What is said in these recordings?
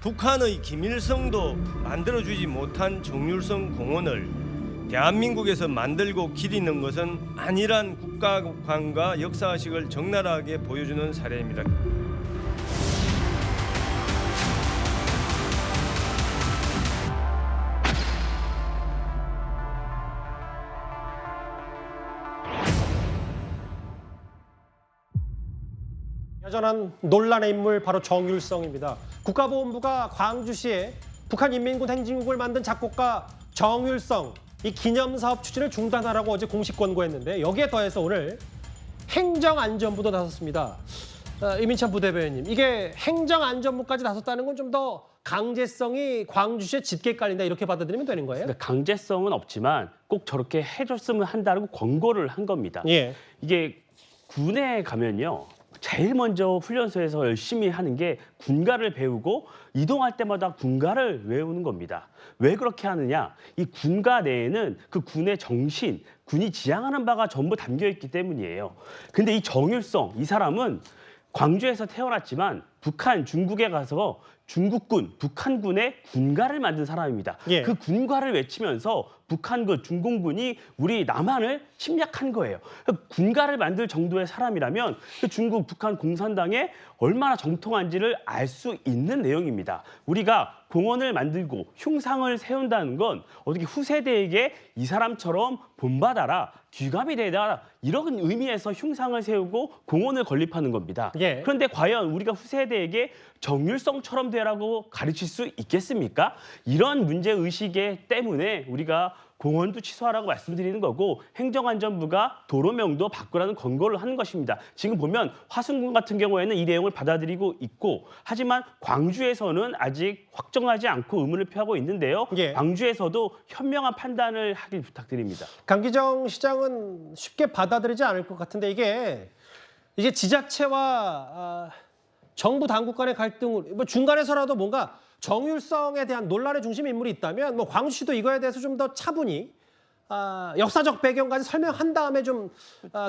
북한의 김일성도 만들어주지 못한 정률성 공원을 대한민국에서 만들고 기리는 것은 안일한 국가관과 역사의식을 적나라하게 보여주는 사례입니다. 여전한 논란의 인물 바로 정율성입니다. 국가보훈부가 광주시에 북한인민군 행진곡을 만든 작곡가 정율성 이 기념사업 추진을 중단하라고 어제 공식 권고했는데 여기에 더해서 오늘 행정안전부도 나섰습니다. 이민찬 부대변인님, 이게 행정안전부까지 나섰다는 건 좀 더 강제성이 광주시에 짙게 깔린다 이렇게 받아들이면 되는 거예요? 그러니까 강제성은 없지만 꼭 저렇게 해줬으면 한다고 권고를 한 겁니다. 예. 이게 군에 가면요. 제일 먼저 훈련소에서 열심히 하는 게 군가를 배우고 이동할 때마다 군가를 외우는 겁니다. 왜 그렇게 하느냐? 이 군가 내에는 그 군의 정신, 군이 지향하는 바가 전부 담겨 있기 때문이에요. 근데 이 정율성, 이 사람은 광주에서 태어났지만 북한, 중국에 가서 중국군, 북한군의 군가를 만든 사람입니다. 예. 그 군가를 외치면서 북한군, 중공군이 우리 남한을 침략한 거예요. 군가를 만들 정도의 사람이라면 중국, 북한 공산당에 얼마나 정통한지를 알 수 있는 내용입니다. 우리가 공원을 만들고 흉상을 세운다는 건 어떻게 후세대에게 이 사람처럼 본받아라, 귀감이 되라 이런 의미에서 흉상을 세우고 공원을 건립하는 겁니다. 예. 그런데 과연 우리가 후세대에게 정율성처럼 되라고 가르칠 수 있겠습니까? 이런 문제의식 때문에 우리가 공원도 취소하라고 말씀드리는 거고 행정안전부가 도로명도 바꾸라는 권고를 하는 것입니다. 지금 보면 화순군 같은 경우에는 이 내용을 받아들이고 있고 하지만 광주에서는 아직 확정하지 않고 의문을 표하고 있는데요. 예. 광주에서도 현명한 판단을 하길 부탁드립니다. 강기정 시장은 쉽게 받아들이지 않을 것 같은데 이게 지자체와 정부 당국 간의 갈등, 뭐 중간에서라도 뭔가 정율성에 대한 논란의 중심 인물이 있다면 뭐 광주시도 이거에 대해서 좀 더 차분히 역사적 배경까지 설명한 다음에 좀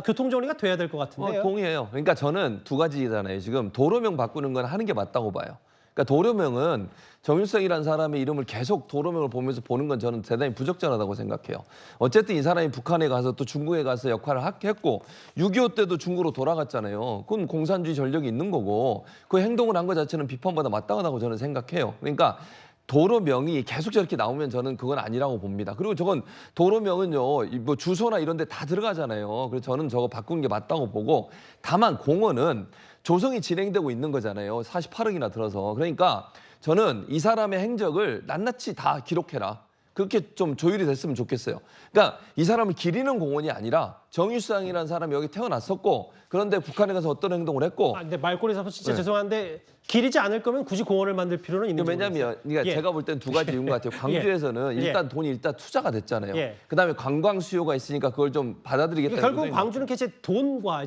교통 정리가 돼야 될 것 같은데요. 동의해요. 그러니까 저는 두 가지잖아요. 지금 도로명 바꾸는 건 하는 게 맞다고 봐요. 그러니까 도로명은 정율성이라는 사람의 이름을 계속 도로명을 보면서 보는 건 저는 대단히 부적절하다고 생각해요. 어쨌든 이 사람이 북한에 가서 또 중국에 가서 역할을 했고 6.25 때도 중국으로 돌아갔잖아요. 그건 공산주의 전력이 있는 거고 그 행동을 한 것 자체는 비판보다 마땅하다고 저는 생각해요. 그러니까 도로명이 계속 저렇게 나오면 저는 그건 아니라고 봅니다. 그리고 저건 도로명은요, 뭐 주소나 이런 데 다 들어가잖아요. 그래서 저는 저거 바꾸는 게 맞다고 보고 다만 공원은 조성이 진행되고 있는 거잖아요. 48억이나 들어서. 그러니까 저는 이 사람의 행적을 낱낱이 다 기록해라. 그렇게 좀 조율이 됐으면 좋겠어요. 그러니까 이 사람을 기리는 공원이 아니라 정율성이라는 사람이 여기 태어났었고 그런데 북한에 가서 어떤 행동을 했고 근데 말꼬리 잡아서 진짜 죄송한데 기리지 않을 거면 굳이 공원을 만들 필요는 있는지 왜냐하면 그러니까 예. 제가 볼 땐 두 가지 이유인 것 같아요. 광주에서는 일단 돈이 일단 투자가 됐잖아요. 예. 그다음에 관광 수요가 있으니까 그걸 좀 받아들이겠다는 결국 의도인 광주는 이제 돈과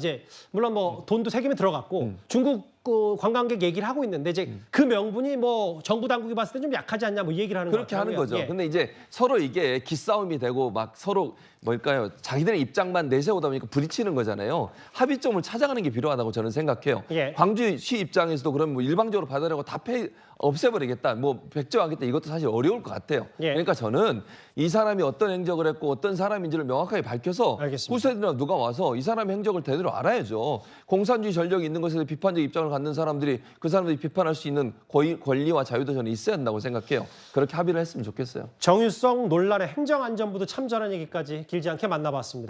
물론 뭐 돈도 세금이 들어갔고 중국 관광객 얘기를 하고 있는데 그 명분이 뭐 정부 당국이 봤을 때 좀 약하지 않냐 뭐 이 얘기를 하는 그렇게 하는 거죠. 예. 근데 이제 서로 이게 기싸움이 되고 막 서로 뭘까요? 자기들의 입장만 내세우다 보니까 부딪히는 거잖아요. 합의점을 찾아가는 게 필요하다고 저는 생각해요. 예. 광주시 입장에서도 그럼 뭐 일방적으로 받으려고 다 없애버리겠다, 뭐 백지화하겠다 이것도 사실 어려울 것 같아요. 예. 그러니까 저는 이 사람이 어떤 행적을 했고 어떤 사람인지를 명확하게 밝혀서 알겠습니다. 후세대나 누가 와서 이 사람의 행적을 제대로 알아야죠. 공산주의 전력이 있는 것에 대해 비판적 입장을 갖는 사람들이 그 사람들이 비판할 수 있는 권리와 자유도 저는 있어야 한다고 생각해요. 그렇게 합의를 했으면 좋겠어요. 정율성 논란에 행정안전부도 참전한 얘기까지 길지 않게 만나봤습니다.